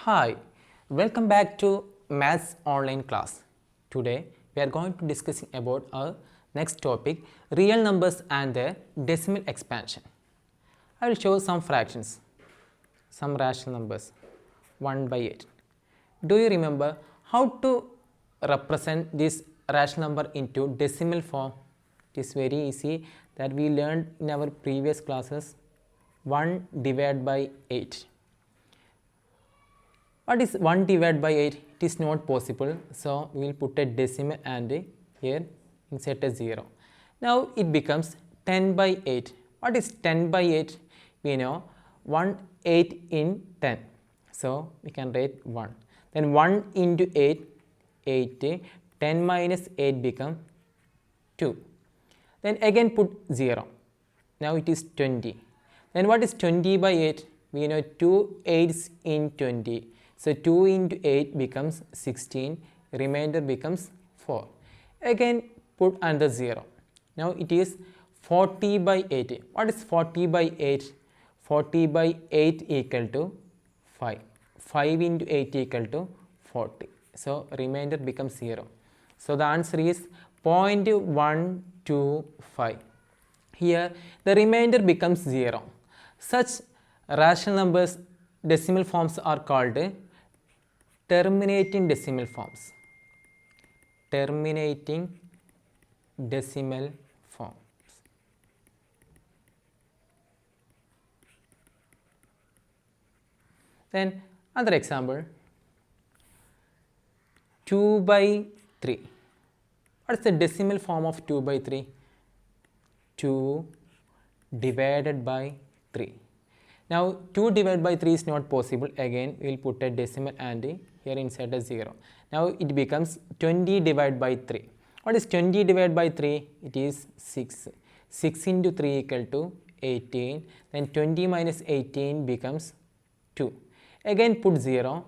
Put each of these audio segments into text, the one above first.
Hi, welcome back to Maths online class. Today we are going to discussing about our next topic, real numbers and their decimal expansion. I will show some fractions, some rational numbers, 1 by 8. Do you remember how to represent this rational number into decimal form? It is very easy that we learned in our previous classes. 1 divided by 8. What is 1 divided by 8? It is not possible. So, we will put a decimal and here insert a 0. Now, it becomes 10 by 8. What is 10 by 8? We know 1 8 in 10. So, we can write 1. Then 1 into 8, 8. 10 minus 8 become 2. Then again put 0. Now, it is 20. Then what is 20 by 8? We know 2 8s in 20. So 2 into 8 becomes 16, remainder becomes 4. Again put another 0. Now it is 40 by 8. What is 40 by 8? 40 by 8 equal to 5. 5 into 8 equal to 40. So remainder becomes 0. So the answer is 0.125. Here the remainder becomes 0. Such rational numbers decimal forms are called terminating decimal forms. Terminating decimal forms. Then another example, 2 by 3. What is the decimal form of 2 by 3? 2 divided by 3. Now 2 divided by 3 is not possible. Again we will put a decimal and here inside a 0. Now it becomes 20 divided by 3. What is 20 divided by 3? It is 6. 6 into 3 equal to 18. Then 20 minus 18 becomes 2. Again put 0.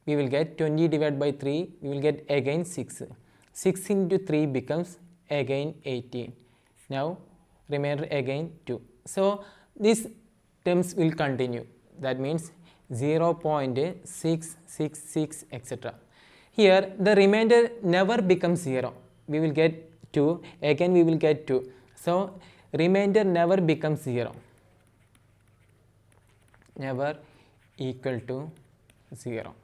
We will get 20 divided by 3. We will get again 6. 6 into 3 becomes again 18. Now remainder again 2. So this terms will continue. That means 0.666 etc. Here the remainder never becomes 0. We will get 2. Again we will get 2. So remainder never becomes 0. Never equal to 0.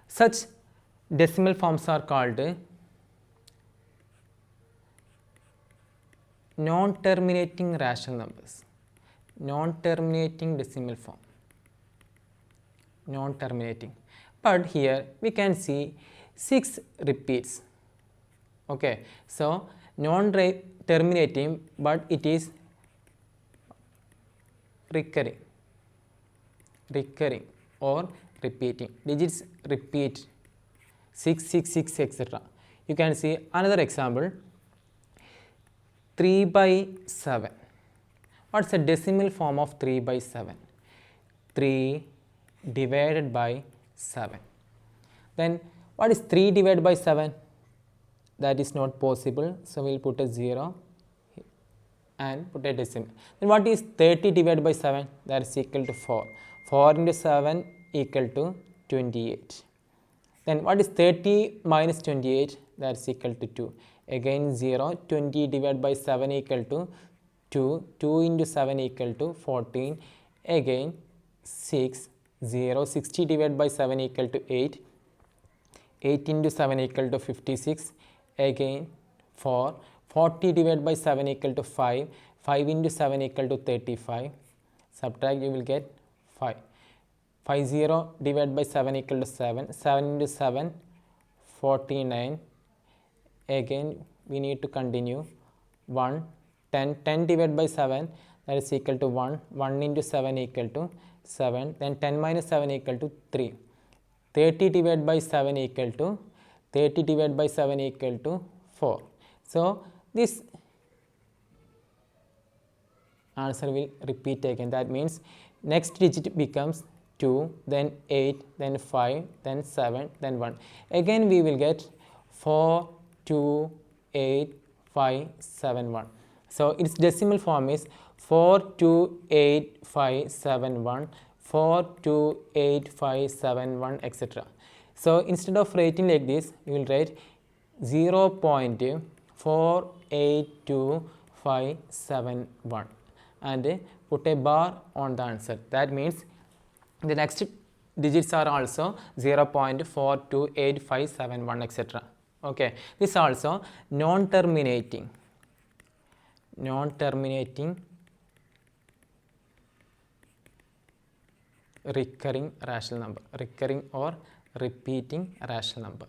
Such decimal forms are called non-terminating rational numbers. Non-terminating decimal form. Non-terminating. But here we can see 6 repeats. Okay. So non-terminating, but it is recurring. Recurring or repeating. Digits repeat 6, 6, 6 etc. You can see another example, 3 by 7. What's the decimal form of 3 by 7? 3 divided by 7. Then what is 3 divided by 7? That is not possible. So we will put a 0 and put a decimal. Then what is 30 divided by 7? That is equal to 4. 4 into 7 equal to 28. Then what is 30 minus 28? That is equal to 2. Again 0. 20 divided by 7 equal to 2. 2 into 7 equal to 14. Again 6. 0. 60 divided by 7 equal to 8. 8 into 7 equal to 56. Again 4. 40 divided by 7 equal to 5. 5 into 7 equal to 35. Subtract, you will get 5. 50 divided by 7 equal to 7. 7 into 7, 49. Again we need to continue. 1. 10. 10 divided by 7, that is equal to 1. 1 into 7 equal to 7. Then 10 minus 7 equal to 3. 30 divided by 7 equal to 30 divided by 7 equal to 4. So this answer will repeat again. That means next digit becomes 2, then 8, then 5, then 7, then 1. Again we will get 4, 2, 8, 5, 7, 1. So its decimal form is 4, 2, 8, 5, 7, 1. 4, 2, 8, 5, 7, 1, etc. So instead of writing like this, you will write 0.482571 and put a bar on the answer. That means the next digits are also 0.428571, etc. Okay, this also non-terminating recurring rational number, recurring or repeating rational number.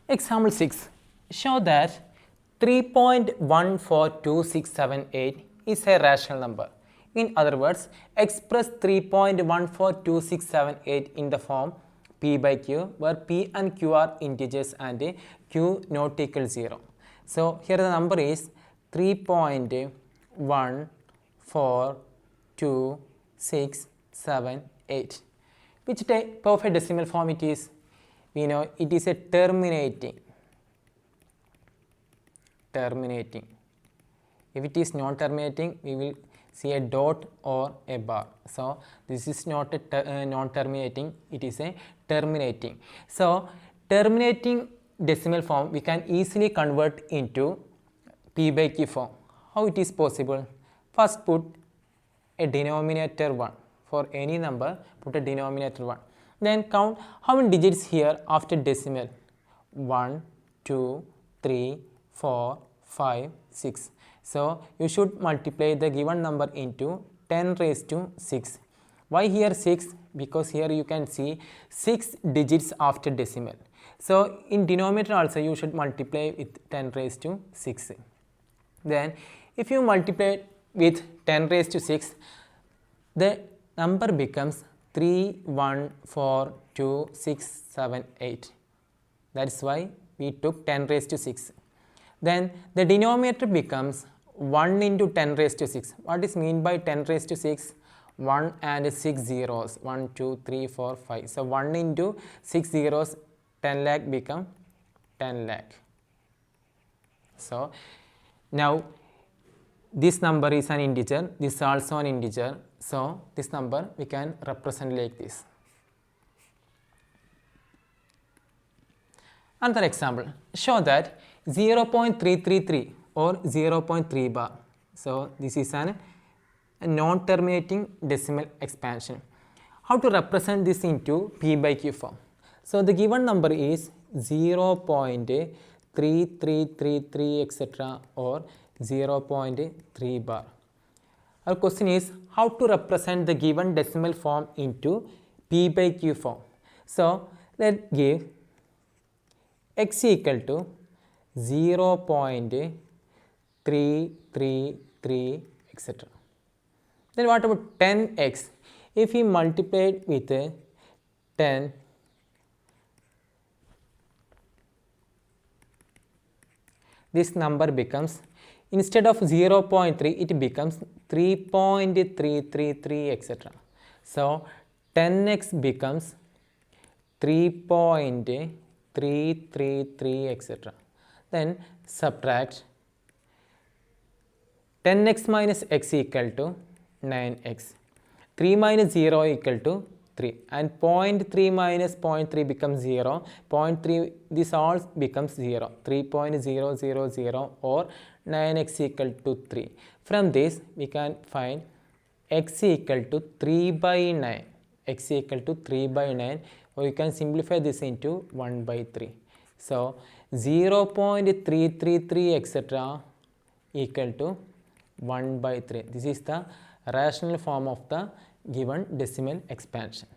Example 6. Show that 3.142678 is a rational number. In other words, express 3.142678 in the form P by Q, where P and Q are integers and Q not equal 0. So here the number is 3.142678. Which type of a decimal form it is? We know it is a terminating. If it is non-terminating, we will see a dot or a bar. So this is not a non-terminating, it is a terminating. So terminating decimal form we can easily convert into P by Q form. How it is possible? First put a denominator 1. For any number, put a denominator 1. Then count how many digits here after decimal. 1, 2, 3, 4, 5, 6. So you should multiply the given number into 10 raised to 6. Why here 6? Because here you can see 6 digits after decimal. So in denominator also you should multiply with 10 raised to 6. Then if you multiply with 10 raised to 6, the number becomes 314278. That's why we took 10 raised to 6. Then the denominator becomes 1 into 10 raised to 6. What is mean by 10 raised to 6? 1 and 6 zeros. 1, 2, 3, 4, 5. So 1 into 6 zeros, 10 lakh become 10 lakh. So now this number is an integer, this is also an integer. So this number we can represent like this. Another example, show that 0.333 or 0.3 bar. So this is a non-terminating decimal expansion. How to represent this into P by Q form? So the given number is 0.3333 etc. or 0.3 bar. Our question is how to represent the given decimal form into P by Q form. So let's give x equal to 0.333 etc. Then what about 10x? If we multiply it with 10, this number becomes, instead of 0.3, it becomes 3.333 etc. So 10x becomes 3.333 etc. Then subtract 10x minus x equal to 9x. 3 minus 0 equal to 3 and 0.3 minus 0.3 becomes 0. 0.3, this all becomes 0. 3.000 or 9x equal to 3. From this we can find x equal to 3 by 9. X equal to 3 by 9, or you can simplify this into 1 by 3. So 0.333 etc. equal to 1 by 3. This is the rational form of the given decimal expansion.